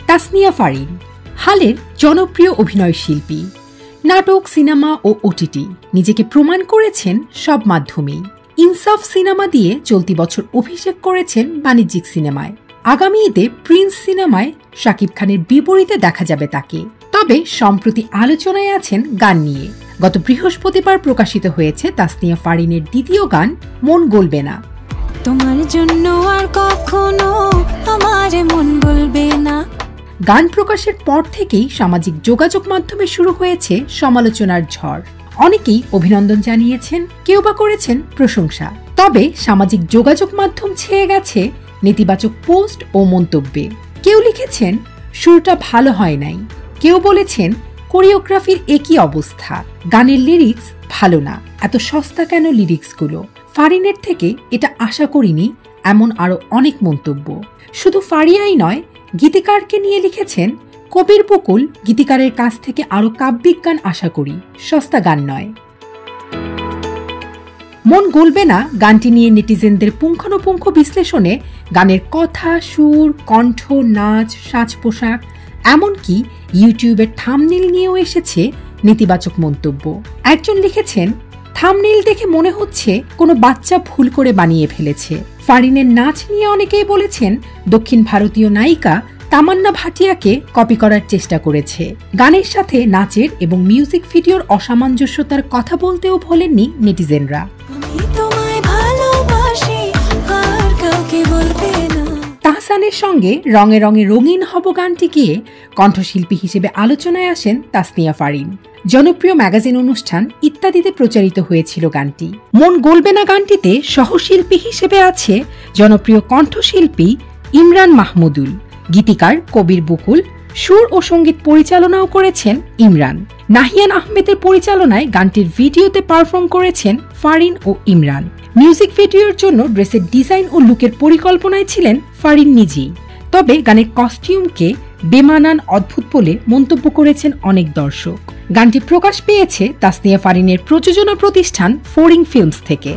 তাসনিয়া ফারিন হালের জনপ্রিয় অভিনয় শিল্পী। নাটক, সিনেমা ও ওটিটি নিজেকে প্রমাণ করেছেন সব মাধ্যমেই। ইনসাফ সিনেমা দিয়ে চলতি বছর অভিষেক করেছেন বাণিজ্যিক সিনেমায়। আগামী ঈদে প্রিন্স সিনেমায় শাকিব খানের বিপরীতে দেখা যাবে তাকে। তবে সম্প্রতি আলোচনায় আছেন গান নিয়ে। গত বৃহস্পতিবার প্রকাশিত হয়েছে তাসনিয়া ফারিনের দ্বিতীয় গান মন গলবে না। তোমার জন্য আর কখনো আমার মন গলবে না। গান প্রকাশের পর থেকেই সামাজিক যোগাযোগ মাধ্যমে শুরু হয়েছে সমালোচনার ঝড়। অনেকেই অভিনন্দন জানিয়েছেন, কেউ বা করেছেন প্রশংসা। তবে সামাজিক যোগাযোগ মাধ্যম ছেয়ে গেছে নেতিবাচক পোস্ট ও মন্তব্যে। কেউ লিখেছেন সুরটা ভালো হয় নাই, কেউ বলেছেন কোরিওগ্রাফির একই অবস্থা, গানের লিরিক্স ভালো না, এত সস্তা কেন লিরিক্সগুলো, ফারিনের থেকে এটা আশা করিনি, এমন আরো অনেক মন্তব্য। শুধু ফারিয়াই নয়, গীতিকারকে নিয়ে লিখেছেন কবির বকুল গীতিকারের কাছ থেকে আরো কাব্যিক গান আশা করি, সস্তা গান নয়। মন গলবে না গানটি নিয়ে নেটিজেনদের পুঙ্খানুপুঙ্খ বিশ্লেষণে গানের কথা, সুর, কণ্ঠ, নাচ, সাজ পোশাক, এমনকি ইউটিউবের থাম্বনেইল নিয়েও এসেছে নেতিবাচক মন্তব্য। একজন লিখেছেন, থাম্বনেইল দেখে মনে হচ্ছে কোনো বাচ্চা ভুল করে বানিয়ে ফেলেছে। ফারিনের নাচ নিয়ে অনেকেই বলেছেন দক্ষিণ ভারতীয় নায়িকা তামান্না ভাটিয়াকে কপি করার চেষ্টা করেছে। গানের সাথে নাচের এবং মিউজিক ভিডিওর অসামঞ্জস্যতার কথা বলতেও ভোলেননি নেটিজেনরা। তাহসানের সঙ্গে রঙে রঙে রঙিন হব গানটি গিয়ে কণ্ঠশিল্পী হিসেবে আলোচনায় আসেন তাসনিয়া ফারিন। জনপ্রিয় ম্যাগাজিন অনুষ্ঠান ইত্যাদিতে প্রচারিত হয়েছিল গানটি। মন গলবে না গানটিতে সহশিল্পী হিসেবে আছে জনপ্রিয় কণ্ঠশিল্পী ইমরান মাহমুদুল, গীতিকার কবির বকুল, সুর ও সঙ্গীত পরিচালনাও করেছেন ইমরান। নাহিয়ান আহমেদের পরিচালনায় গানটির ভিডিওতে পারফর্ম করেছেন ফারিন ও ইমরান। মিউজিক ভিডিওর জন্য ড্রেসের ডিজাইন ও লুকের পরিকল্পনায় ছিলেন ফারিন নিজেই। তবে গানের কস্টিউমকে বেমানান, অদ্ভুত বলে মন্তব্য করেছেন অনেক দর্শক। গানটি প্রকাশ পেয়েছে তাসনিয়া ফারিনের প্রযোজনা প্রতিষ্ঠান ফোরিং ফিল্মস থেকে।